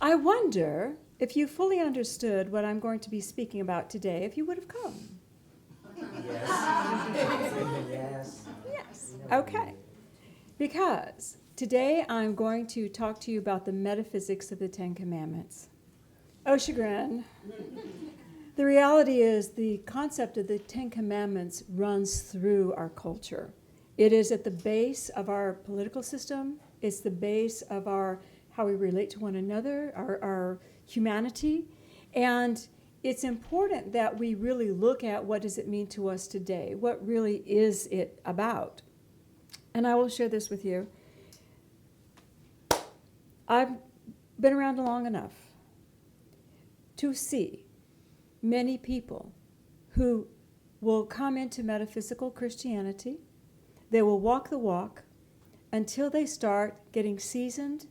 I wonder if you fully understood what I'm going to be speaking about today, if you would have come. Yes. Yes. Okay. Because today I'm going to talk to you about the metaphysics of the Ten Commandments. Oh, chagrin. The reality is the concept of the Ten Commandments runs through our culture. It is at the base of our political system. It's the base of how we relate to one another, our humanity. And it's important that we really look at what does it mean to us today? What really is it about? And I will share this with you. I've been around long enough to see many people who will come into metaphysical Christianity. They will walk the walk until they start getting seasoned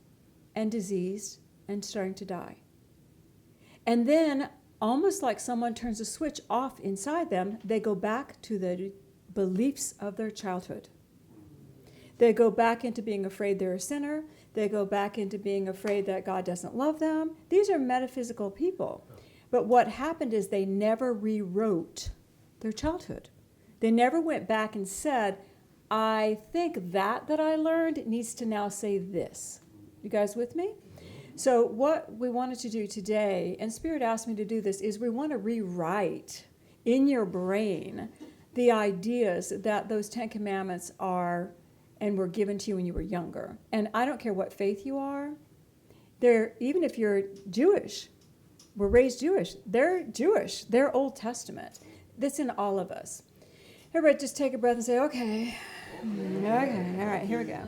and diseased and starting to die. And then, almost like someone turns a switch off inside them, they go back to the beliefs of their childhood. They go back into being afraid they're a sinner. They go back into being afraid that God doesn't love them. These are metaphysical people. But what happened is they never rewrote their childhood. They never went back and said, I think that I learned needs to now say this. You guys with me? So what we wanted to do today, and Spirit asked me to do this, is we want to rewrite in your brain the ideas that those Ten Commandments are and were given to you when you were younger. And I don't care what faith you are. Even if you're Jewish, we're raised Jewish. They're Jewish. They're Old Testament. That's in all of us. Everybody just take a breath and say, okay. Okay, all right, here we go.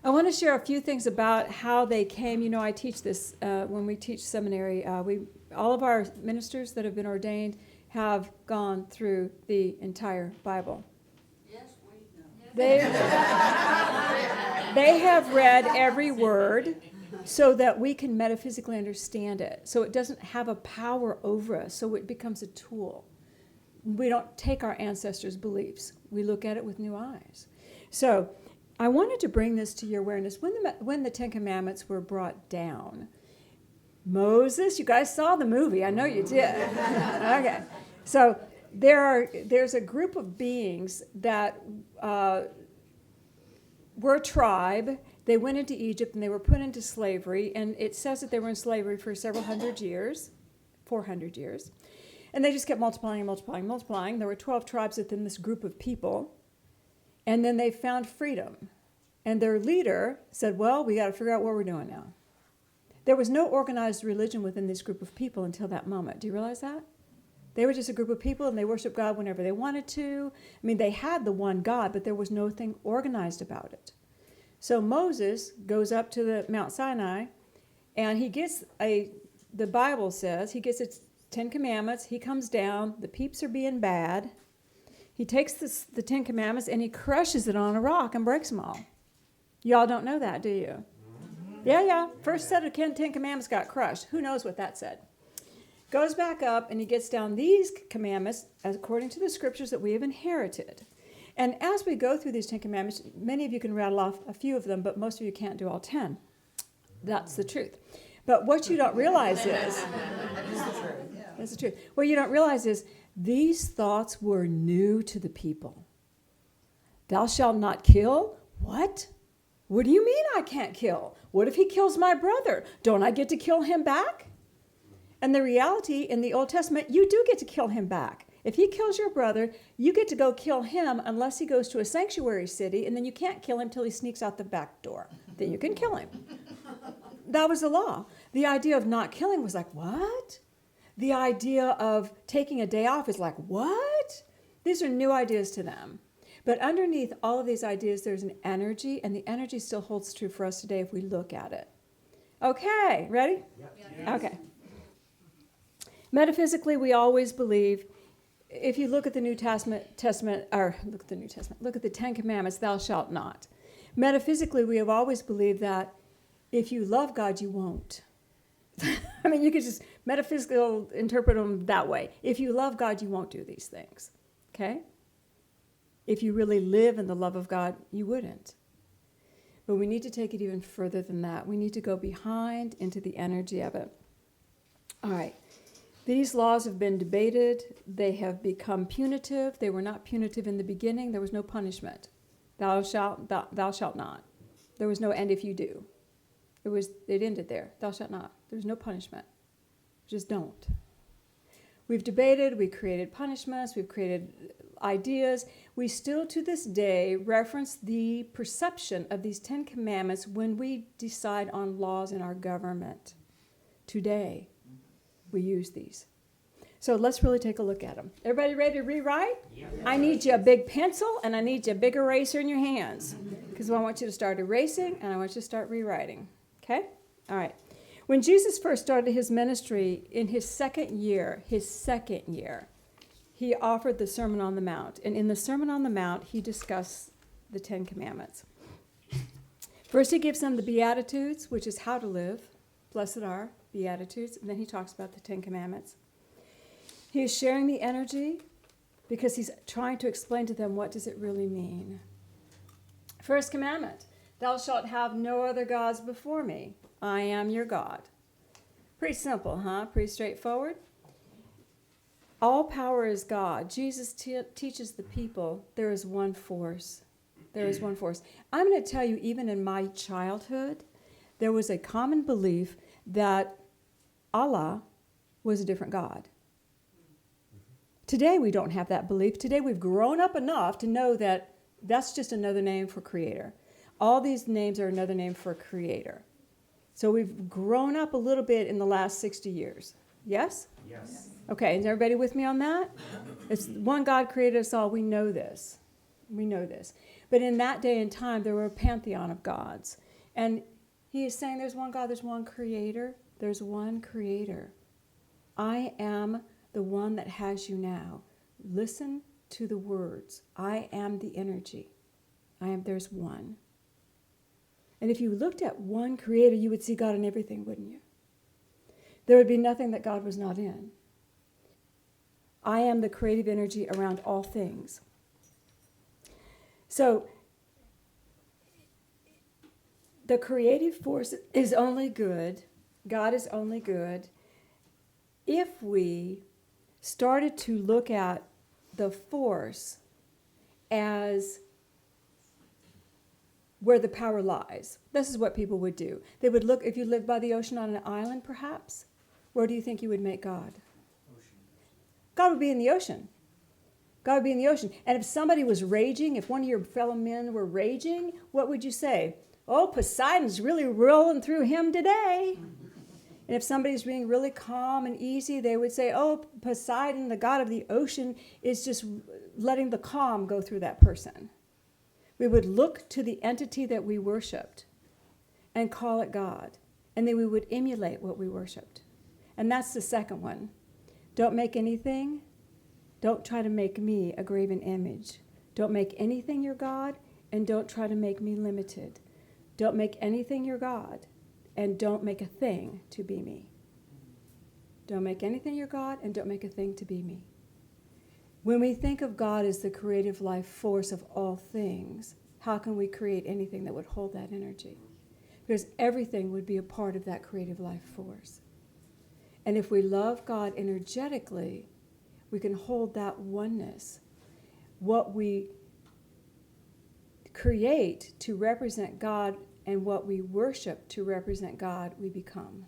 I want to share a few things about how they came. You know, I teach this when we teach seminary. All of our ministers that have been ordained have gone through the entire Bible. Yes, we know. They have read every word so that we can metaphysically understand it. So it doesn't have a power over us, so it becomes a tool. We don't take our ancestors' beliefs. We look at it with new eyes. So I wanted to bring this to your awareness. When the Ten Commandments were brought down, Moses, you guys saw the movie. I know you did. Okay. So there's a group of beings that were a tribe. They went into Egypt and they were put into slavery. And it says that they were in slavery for several hundred years, 400 years. And they just kept multiplying and multiplying and multiplying. There were 12 tribes within this group of people. And then they found freedom. And their leader said, well, we got to figure out what we're doing now. There was no organized religion within this group of people until that moment. Do you realize that? They were just a group of people, and they worshiped God whenever they wanted to. I mean, they had the one God, but there was nothing organized about it. So Moses goes up to the Mount Sinai, and he gets the Bible says, he gets its 10 Commandments. He comes down. The peeps are being bad. He takes the 10 Commandments and he crushes it on a rock and breaks them all. Y'all don't know that, do you? Yeah. First set of 10 Commandments got crushed. Who knows what that said? Goes back up and he gets down these commandments according to the scriptures that we have inherited. And as we go through these 10 Commandments, many of you can rattle off a few of them, but most of you can't do all 10. That's the truth. But what you don't realize is... That's the truth. What you don't realize is these thoughts were new to the people. Thou shalt not kill? What? What do you mean I can't kill? What if he kills my brother? Don't I get to kill him back? And the reality in the Old Testament, you do get to kill him back. If he kills your brother, you get to go kill him unless he goes to a sanctuary city, and then you can't kill him till he sneaks out the back door. Then you can kill him. That was the law. The idea of not killing was like, what? The idea of taking a day off is like, what? These are new ideas to them. But underneath all of these ideas, there's an energy, and the energy still holds true for us today if we look at it. Okay, ready? Yep. Yes. Okay. Metaphysically, we always believe, if you look at the New Testament, look at the 10 Commandments, thou shalt not. Metaphysically, we have always believed that if you love God, you won't. I mean, you could just metaphysical interpret them that way. If you love God, you won't do these things. Okay? If you really live in the love of God, you wouldn't. But we need to take it even further than that. We need to go behind into the energy of it. All right. These laws have been debated. They have become punitive. They were not punitive in the beginning. There was no punishment. Thou shalt not. There was no and if you do. It ended there. Thou shalt not. There was no punishment. Just don't. We've debated, we created punishments, we've created ideas. We still to this day reference the perception of these 10 commandments when we decide on laws in our government. Today, we use these. So let's really take a look at them. Everybody ready to rewrite? Yeah. I need you a big pencil and I need you a big eraser in your hands because I want you to start erasing and I want you to start rewriting. Okay? All right. When Jesus first started his ministry in his second year, he offered the Sermon on the Mount. And in the Sermon on the Mount, he discussed the 10 commandments. First, he gives them the Beatitudes, which is how to live. Blessed are Beatitudes. And then he talks about the 10 commandments. He is sharing the energy because he's trying to explain to them what does it really mean. First commandment, thou shalt have no other gods before me. I am your God. Pretty simple, huh? Pretty straightforward. All power is God. Jesus teaches the people there is one force. There is one force. I'm going to tell you, even in my childhood, there was a common belief that Allah was a different God. Today we don't have that belief. Today we've grown up enough to know that that's just another name for creator. All these names are another name for creator. So we've grown up a little bit in the last 60 years. Yes? Yes. Okay, is everybody with me on that? It's one God created us all. We know this. We know this. But in that day and time, there were a pantheon of gods. And he is saying there's one God, there's one creator. There's one creator. I am the one that has you now. Listen to the words. I am the energy. There's one. And if you looked at one creator, you would see God in everything, wouldn't you? There would be nothing that God was not in. I am the creative energy around all things. So, the creative force is only good, God is only good, if we started to look at the force as where the power lies. This is what people would do. They would look, if you lived by the ocean on an island perhaps, where do you think you would make God? Ocean. God would be in the ocean. God would be in the ocean. And if somebody was raging, if one of your fellow men were raging, what would you say? Oh, Poseidon's really rolling through him today. And if somebody's being really calm and easy, they would say, oh, Poseidon, the god of the ocean, is just letting the calm go through that person. We would look to the entity that we worshipped and call it God. And then we would emulate what we worshipped. And that's the second one. Don't make anything. Don't try to make me a graven image. Don't make anything your God, and don't try to make me limited. Don't make anything your God, and don't make a thing to be me. Don't make anything your God, and don't make a thing to be me. When we think of God as the creative life force of all things, how can we create anything that would hold that energy? Because everything would be a part of that creative life force. And if we love God energetically, we can hold that oneness. What we create to represent God and what we worship to represent God, we become.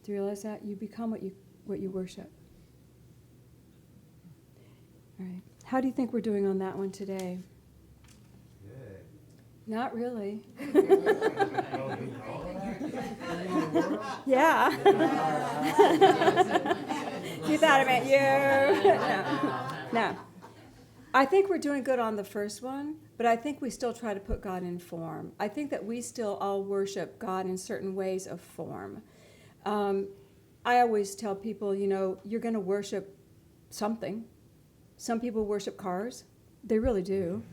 Do you realize that? You become what you worship. All right. How do you think we're doing on that one today? Good. Not really. Yeah. You thought I meant you. No. I think we're doing good on the first one, but I think we still try to put God in form. I think that we still all worship God in certain ways of form. I always tell people, you're going to worship something. Some people worship cars. They really do.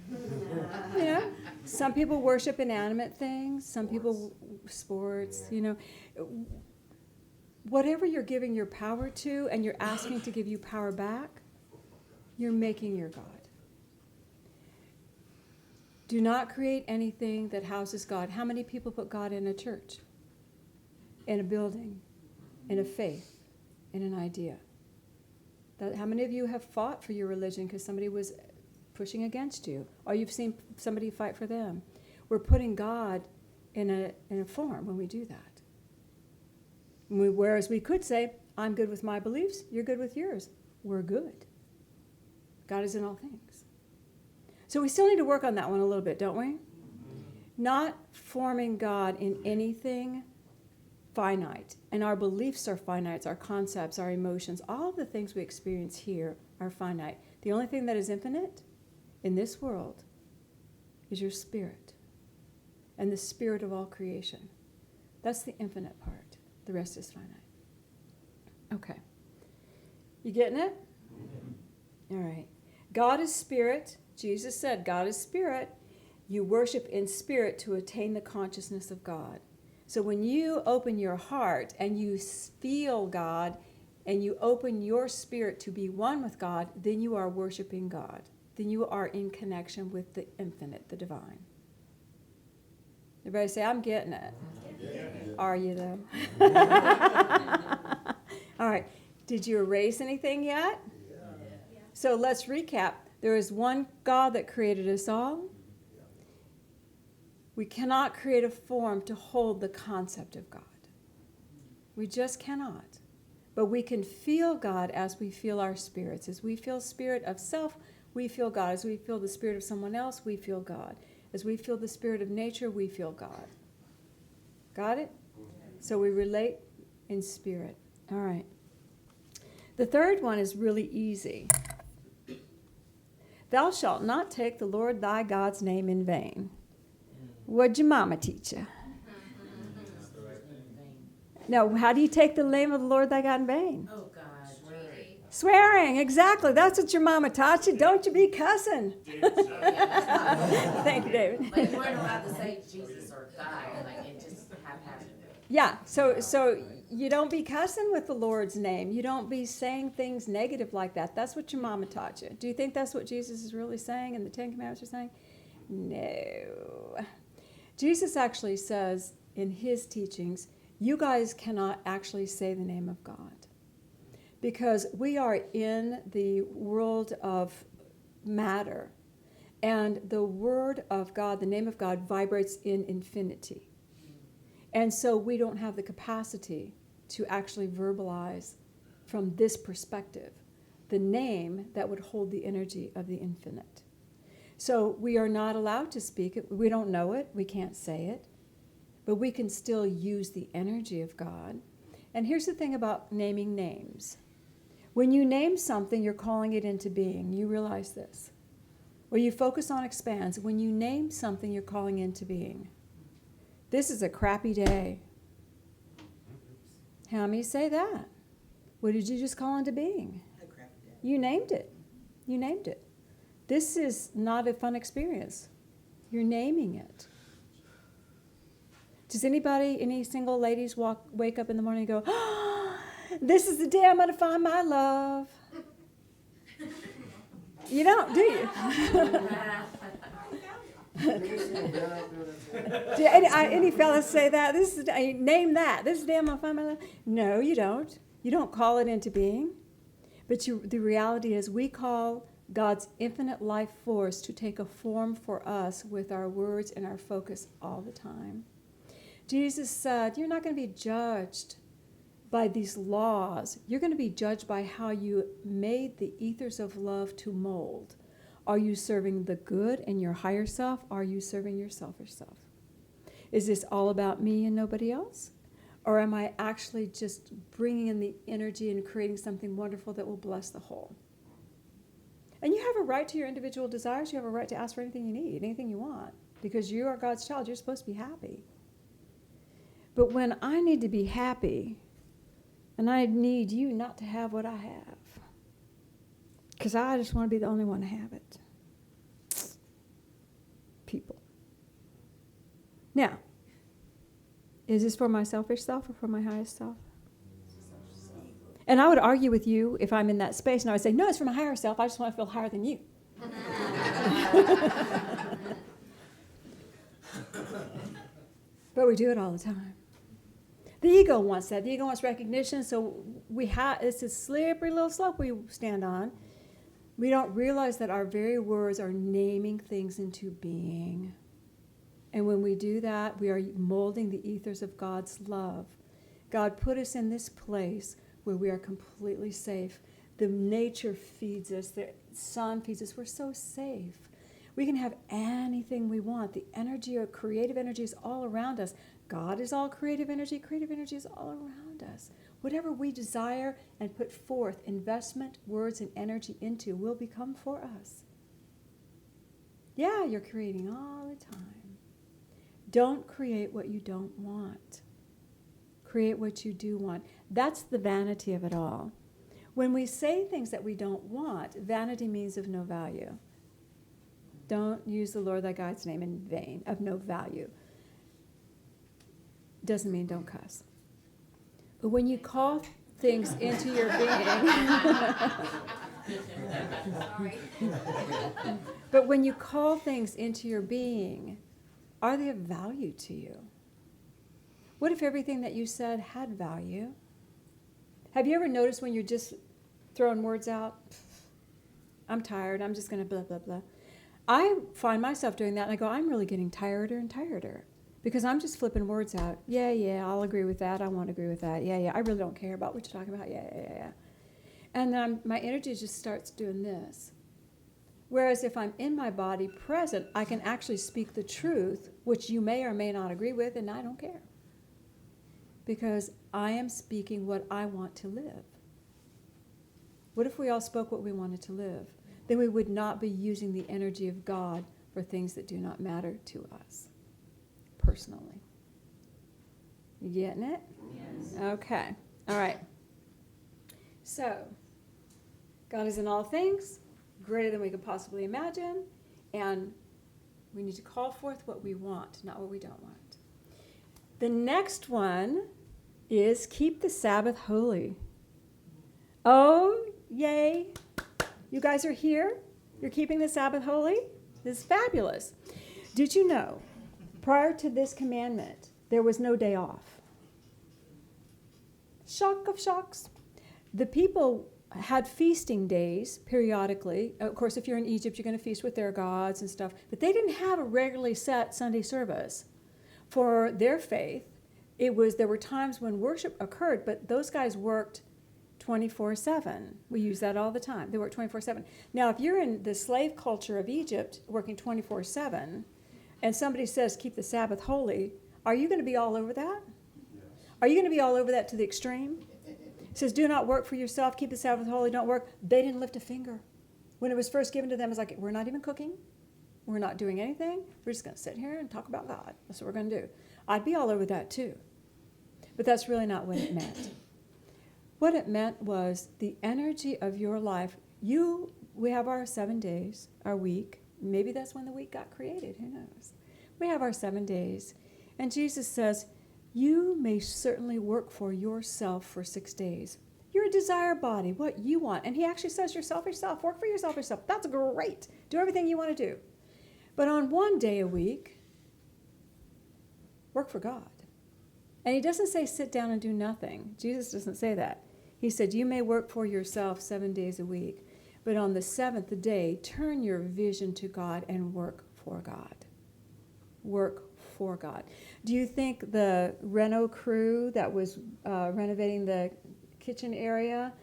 Some people worship inanimate things. Some people sports. Whatever you're giving your power to and you're asking to give you power back, you're making your God. Do not create anything that houses God. How many people put God in a church, in a building, in a faith, in an idea? How many of you have fought for your religion because somebody was pushing against you, or you've seen somebody fight for them? We're putting God in a form when we do that. Whereas we could say, I'm good with my beliefs, you're good with yours. We're good. God is in all things. So we still need to work on that one a little bit, don't we? Not forming God in anything finite. And our beliefs are finite, our concepts, our emotions, all of the things we experience here are finite. The only thing that is infinite in this world is your spirit and the spirit of all creation. That's the infinite part. The rest is finite. Okay. You getting it? All right. God is spirit. Jesus said, God is spirit. You worship in spirit to attain the consciousness of God. So when you open your heart and you feel God and you open your spirit to be one with God, then you are worshiping God. Then you are in connection with the infinite, the divine. Everybody say, I'm getting it. Are you though? All right. Did you erase anything yet? So let's recap. There is one God that created us all. We cannot create a form to hold the concept of God. We just cannot. But we can feel God as we feel our spirits. As we feel spirit of self, we feel God. As we feel the spirit of someone else, we feel God. As we feel the spirit of nature, we feel God. Got it? So we relate in spirit. All right. The third one is really easy. Thou shalt not take the Lord thy God's name in vain. What'd your mama teach you? No, how do you take the name of the Lord thy God in vain? Oh, God. Swearing, exactly. That's what your mama taught you. Don't you be cussing. Thank you, David. Like, you weren't allowed to say Jesus or God, like, it just haphazard. Yeah, so you don't be cussing with the Lord's name. You don't be saying things negative like that. That's what your mama taught you. Do you think that's what Jesus is really saying and the Ten Commandments are saying? No. Jesus actually says in his teachings, you guys cannot actually say the name of God because we are in the world of matter, and the word of God, the name of God, vibrates in infinity. And so we don't have the capacity to actually verbalize from this perspective the name that would hold the energy of the infinite. So we are not allowed to speak it. We don't know it. We can't say it. But we can still use the energy of God. And here's the thing about naming names. When you name something, you're calling it into being. You realize this. Where you focus on expands. When you name something, you're calling into being. This is a crappy day. How many say that? What did you just call into being? A crappy day. You named it. You named it. This is not a fun experience. You're naming it. Does any single ladies wake up in the morning and go, oh, this is the day I'm going to find my love? You don't, do you? Do any fellas say that? Name that. This is the day I'm going to find my love. No, you don't. You don't call it into being. But the reality is we call God's infinite life force to take a form for us with our words and our focus all the time. Jesus said, you're not going to be judged by these laws. You're going to be judged by how you made the ethers of love to mold. Are you serving the good in your higher self? Are you serving your selfish self? Is this all about me and nobody else? Or am I actually just bringing in the energy and creating something wonderful that will bless the whole? And you have a right to your individual desires. You have a right to ask for anything you need, anything you want. Because you are God's child. You're supposed to be happy. But when I need to be happy, and I need you not to have what I have, because I just want to be the only one to have it. People. Now, is this for my selfish self or for my highest self? And I would argue with you if I'm in that space, and I would say, no, it's for my higher self. I just want to feel higher than you. But we do it all the time. The ego wants that. The ego wants recognition, so it's a slippery little slope we stand on. We don't realize that our very words are naming things into being. And when we do that, we are molding the ethers of God's love. God put us in this place where we are completely safe. The nature feeds us. The sun feeds us. We're so safe. We can have anything we want. The energy or creative energy is all around us. God is all creative energy. Creative energy is all around us. Whatever we desire and put forth investment, words, and energy into will become for us. Yeah, you're creating all the time. Don't create what you don't want. Create what you do want. That's the vanity of it all. When we say things that we don't want, vanity means of no value. Don't use the Lord thy God's name in vain, of no value. Doesn't mean don't cuss. But when you call things into your being, but when you call things into your being, are they of value to you? What if everything that you said had value? Have you ever noticed when you're just throwing words out? I'm tired, I'm just going to blah, blah, blah. I find myself doing that, and I go, I'm really getting tireder and tireder. Because I'm just flipping words out. Yeah, I'll agree with that. I won't agree with that. Yeah, I really don't care about what you're talking about. Yeah. And then my energy just starts doing this. Whereas if I'm in my body present, I can actually speak the truth, which you may or may not agree with, and I don't care. Because I am speaking what I want to live. What if we all spoke what we wanted to live? Then we would not be using the energy of God for things that do not matter to us. Personally. You getting it? Yes. Okay. All right. So, God is in all things, greater than we could possibly imagine, and we need to call forth what we want, not what we don't want. The next one is keep the Sabbath holy. Oh, yay. You guys are here? You're keeping the Sabbath holy? This is fabulous. Did you know? Prior to this commandment, there was no day off. Shock of shocks. The people had feasting days periodically. Of course, if you're in Egypt, you're going to feast with their gods and stuff. But they didn't have a regularly set Sunday service. For their faith, there were times when worship occurred, but those guys worked 24/7. We use that all the time. They worked 24/7. Now, if you're in the slave culture of Egypt working 24/7, and somebody says, keep the Sabbath holy, are you going to be all over that? Yes. Are you going to be all over that to the extreme? It says, do not work for yourself, keep the Sabbath holy, don't work. They didn't lift a finger. When it was first given to them, it was like, we're not even cooking. We're not doing anything. We're just going to sit here and talk about God. That's what we're going to do. I'd be all over that too. But that's really not what it meant. What it meant was the energy of your life. We have our 7 days, our week. Maybe that's when the week got created. Who knows? We have our 7 days. And Jesus says, you may certainly work for yourself for 6 days. Your desire body, what you want. And he actually says yourself, work for yourself. That's great. Do everything you want to do. But on 1 day a week, work for God. And he doesn't say sit down and do nothing. Jesus doesn't say that. He said, you may work for yourself 7 days a week. But on the seventh day, turn your vision to God and work for God. Work for God. Do you think the reno crew that was renovating the kitchen area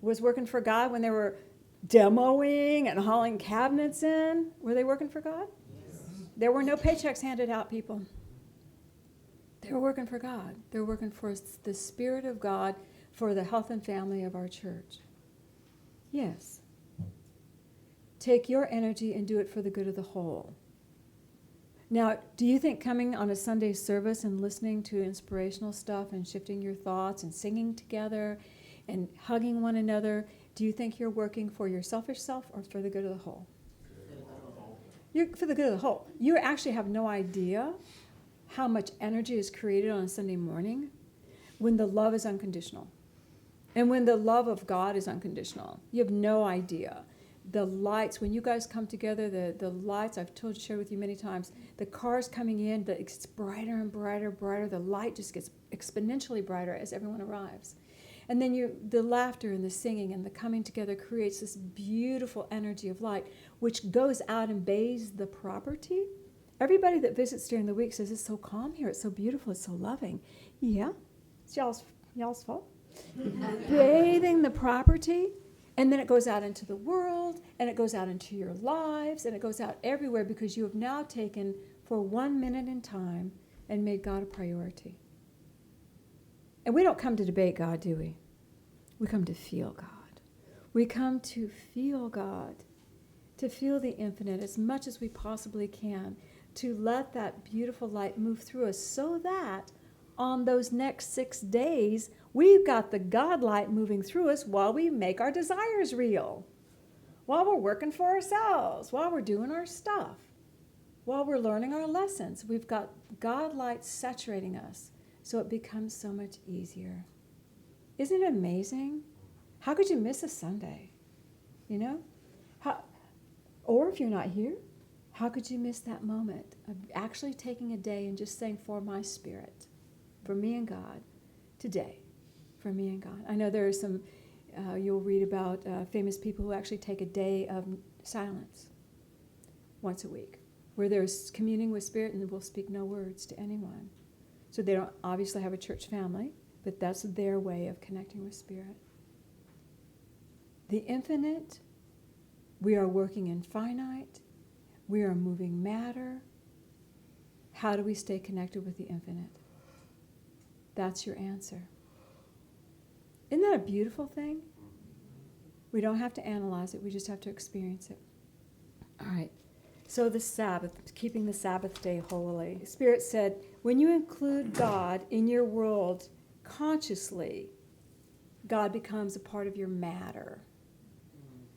was working for God when they were demoing and hauling cabinets in? Were they working for God? Yes. There were no paychecks handed out, people. They were working for God. They were working for the Spirit of God, for the health and family of our church. Yes. Take your energy and do it for the good of the whole. Now, do you think coming on a Sunday service and listening to inspirational stuff and shifting your thoughts and singing together and hugging one another, do you think you're working for your selfish self or for the good of the whole? You're for the good of the whole. You actually have no idea how much energy is created on a Sunday morning when the love is unconditional. And when the love of God is unconditional. You have no idea. the lights, when you guys come together, the lights, I've shared with you many times, the cars coming in, it's brighter and brighter, brighter. The light just gets exponentially brighter as everyone arrives. And then the laughter and the singing and the coming together creates this beautiful energy of light, which goes out and bathes the property. Everybody that visits during the week says, it's so calm here, it's so beautiful, it's so loving. Yeah, it's y'all's fault. Bathing the property, and then it goes out into the world, and it goes out into your lives, and it goes out everywhere because you have now taken for 1 minute in time and made God a priority. And we don't come to debate God, do we? We come to feel God. We come to feel God, to feel the infinite as much as we possibly can, to let that beautiful light move through us so that on those next 6 days, we've got the God light moving through us while we make our desires real, while we're working for ourselves, while we're doing our stuff, while we're learning our lessons. We've got God light saturating us so it becomes so much easier. Isn't it amazing? How could you miss a Sunday? You know? Or if you're not here, how could you miss that moment of actually taking a day and just saying, for my spirit, for me and God, today, for me and God. I know there are some, you'll read about famous people who actually take a day of silence once a week, where there's communing with Spirit and will speak no words to anyone. So they don't obviously have a church family, but that's their way of connecting with Spirit. The infinite, we are working in finite, we are moving matter. How do we stay connected with the infinite? That's your answer. Isn't that a beautiful thing? We don't have to analyze it, we just have to experience it. All right. So the Sabbath, keeping the Sabbath day holy. Spirit said, when you include God in your world consciously, God becomes a part of your matter.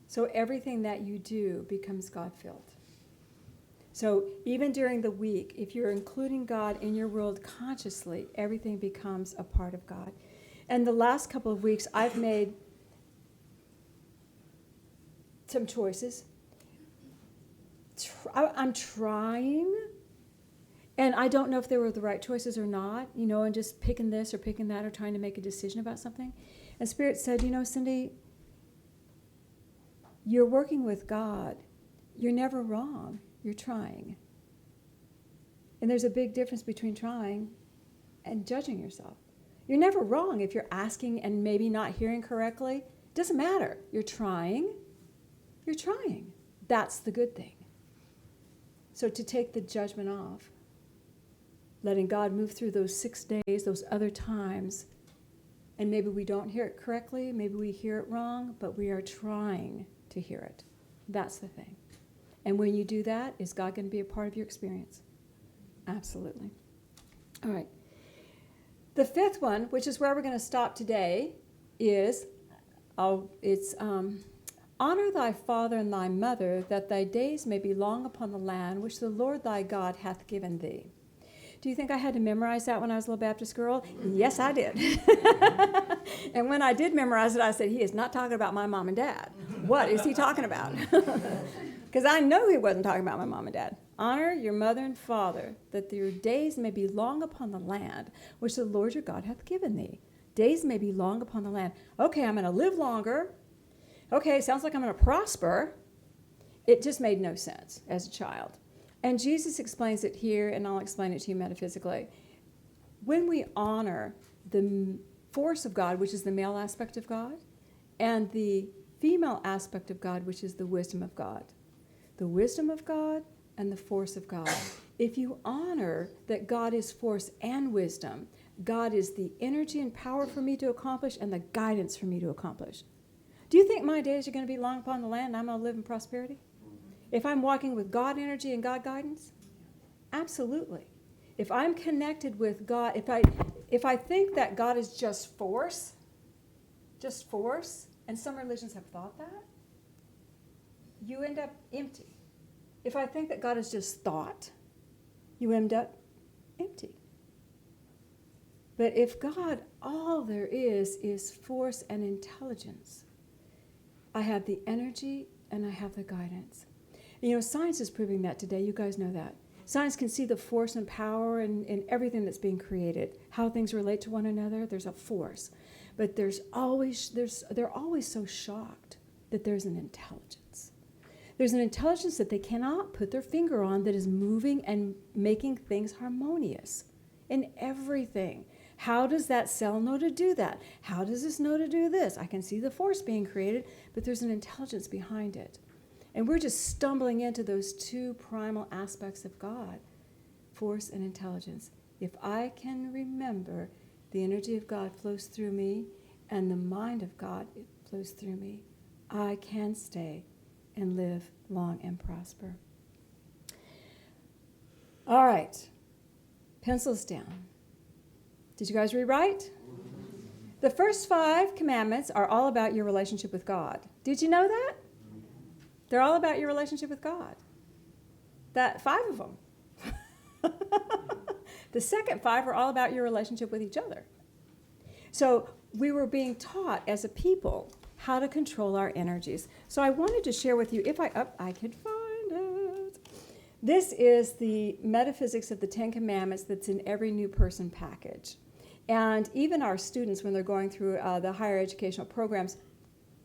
So everything that you do becomes God-filled. So even during the week, if you're including God in your world consciously, everything becomes a part of God. And the last couple of weeks, I've made some choices. I'm trying, and I don't know if they were the right choices or not, and just picking this or picking that or trying to make a decision about something. And Spirit said, Cindy, you're working with God. You're never wrong. You're trying. And there's a big difference between trying and judging yourself. You're never wrong if you're asking and maybe not hearing correctly. It doesn't matter. You're trying. You're trying. That's the good thing. So to take the judgment off, letting God move through those 6 days, those other times, and maybe we don't hear it correctly, maybe we hear it wrong, but we are trying to hear it. That's the thing. And when you do that, is God going to be a part of your experience? Absolutely. All right. The fifth one, which is where we're going to stop today, is honor thy father and thy mother, that thy days may be long upon the land which the Lord thy God hath given thee. Do you think I had to memorize that when I was a little Baptist girl? Yes, I did. And when I did memorize it, I said, he is not talking about my mom and dad. What is he talking about? Because I know he wasn't talking about my mom and dad. Honor your mother and father, that your days may be long upon the land which the Lord your God hath given thee. Days may be long upon the land. Okay, I'm going to live longer. Okay, sounds like I'm going to prosper. It just made no sense as a child. And Jesus explains it here, and I'll explain it to you metaphysically. When we honor the force of God, which is the male aspect of God, and the female aspect of God, which is the wisdom of God, the wisdom of God and the force of God. If you honor that God is force and wisdom, God is the energy and power for me to accomplish and the guidance for me to accomplish. Do you think my days are going to be long upon the land and I'm going to live in prosperity? If I'm walking with God energy and God guidance? Absolutely. If I'm connected with God, if I think that God is just force, and some religions have thought that, you end up empty. If I think that God is just thought, you end up empty. But if God, all there is force and intelligence, I have the energy and I have the guidance. You know, science is proving that today. You guys know that. Science can see the force and power in everything that's being created, how things relate to one another. There's a force. But they're always so shocked that there's an intelligence. There's an intelligence that they cannot put their finger on that is moving and making things harmonious in everything. How does that cell know to do that? How does this know to do this? I can see the force being created, but there's an intelligence behind it. And we're just stumbling into those two primal aspects of God, force and intelligence. If I can remember the energy of God flows through me and the mind of God flows through me, I can stay and live long and prosper. All right, pencils down. Did you guys rewrite? The first 5 commandments are all about your relationship with God. Did you know that? They're all about your relationship with God. That 5 of them. The second 5 are all about your relationship with each other. So we were being taught as a people how to control our energies. So I wanted to share with you, if I could find it. This is the metaphysics of the 10 commandments that's in every new person package. And even our students, when they're going through the higher educational programs,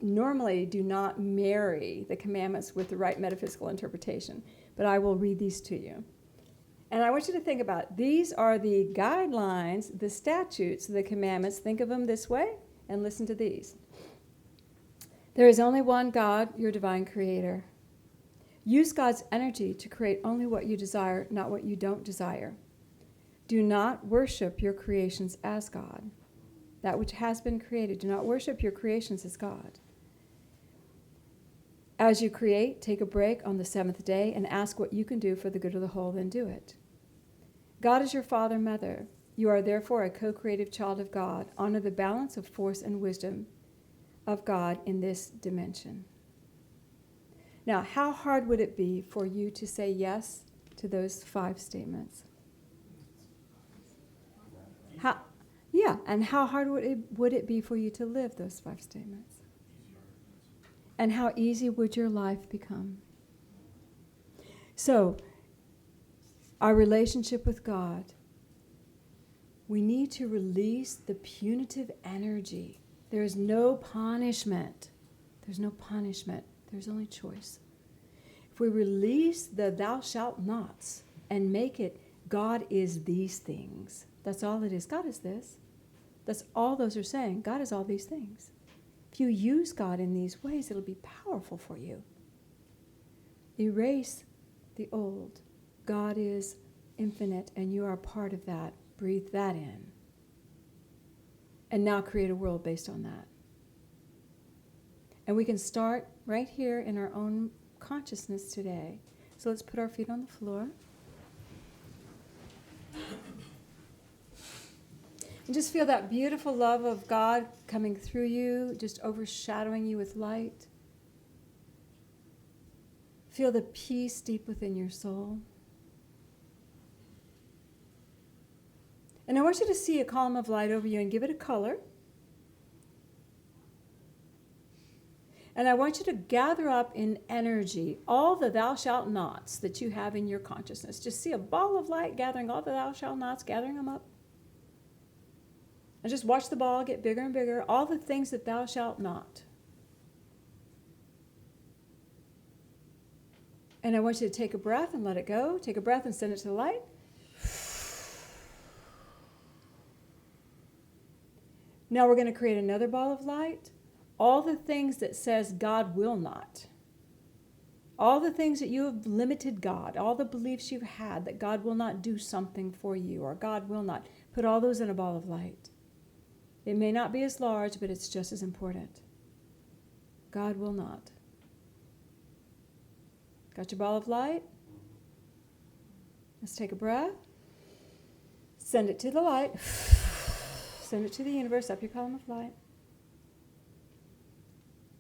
normally do not marry the commandments with the right metaphysical interpretation. But I will read these to you. And I want you to think about, these are the guidelines, the statutes, the commandments. Think of them this way and listen to these. There is only one God, your divine creator. Use God's energy to create only what you desire, not what you don't desire. Do not worship your creations as God. That which has been created. Do not worship your creations as God. As you create, take a break on the 7th day and ask what you can do for the good of the whole, then do it. God is your father, mother. You are therefore a co-creative child of God. Honor the balance of force and wisdom of God in this dimension. Now, how hard would it be for you to say yes to those 5 statements? And how hard would it be for you to live those 5 statements? And how easy would your life become? So, our relationship with God, we need to release the punitive energy. There is no punishment. There's no punishment. There's only choice. If we release the thou shalt nots and make it, God is these things. That's all it is. God is this. That's all those are saying. God is all these things. If you use God in these ways, it'll be powerful for you. Erase the old. God is infinite, and you are a part of that. Breathe that in. And now create a world based on that. And we can start right here in our own consciousness today. So let's put our feet on the floor. And just feel that beautiful love of God coming through you, just overshadowing you with light. Feel the peace deep within your soul. And I want you to see a column of light over you and give it a color. And I want you to gather up in energy all the thou shalt nots that you have in your consciousness. Just see a ball of light gathering all the thou shalt nots, gathering them up. And just watch the ball get bigger and bigger, all the things that thou shalt not. And I want you to take a breath and let it go. Take a breath and send it to the light. Now we're going to create another ball of light. All the things that says God will not. All the things that you have limited God. All the beliefs you've had that God will not do something for you or God will not. Put all those in a ball of light. It may not be as large, but it's just as important. God will not. Got your ball of light? Let's take a breath. Send it to the light. Send it to the universe, up your column of light.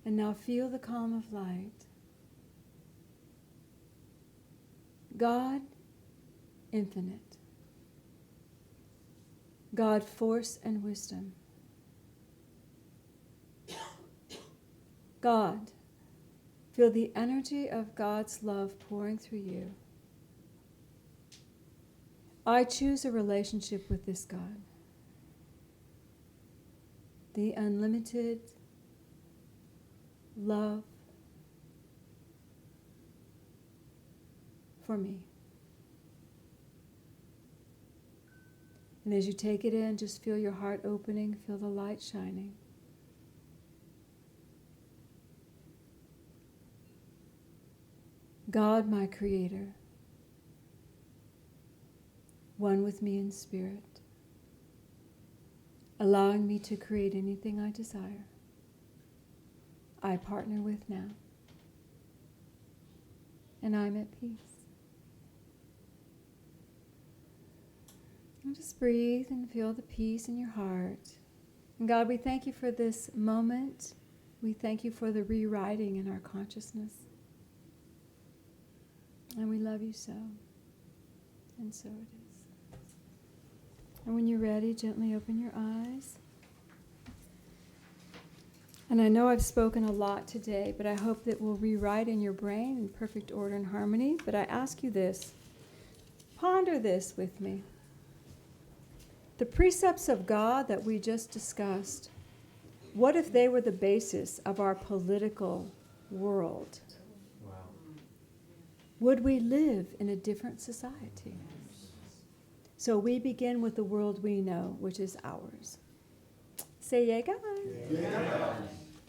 And now feel the column of light. God, infinite. God, force and wisdom. God, Feel the energy of God's love pouring through you. I choose a relationship with this God. The unlimited love for me. And as you take it in, just feel your heart opening, feel the light shining. God, my Creator, one with me in spirit, allowing me to create anything I desire, I partner with now, and I'm at peace. And just breathe and feel the peace in your heart. And God, we thank you for this moment. We thank you for the rewriting in our consciousness. And we love you so. And so it is. And when you're ready, gently open your eyes. And I know I've spoken a lot today, but I hope that we'll rewrite in your brain in perfect order and harmony. But I ask you this. Ponder this with me. The precepts of God that we just discussed, what if they were the basis of our political world? Wow. Would we live in a different society? So we begin with the world we know, which is ours. Say yay, God. Yeah.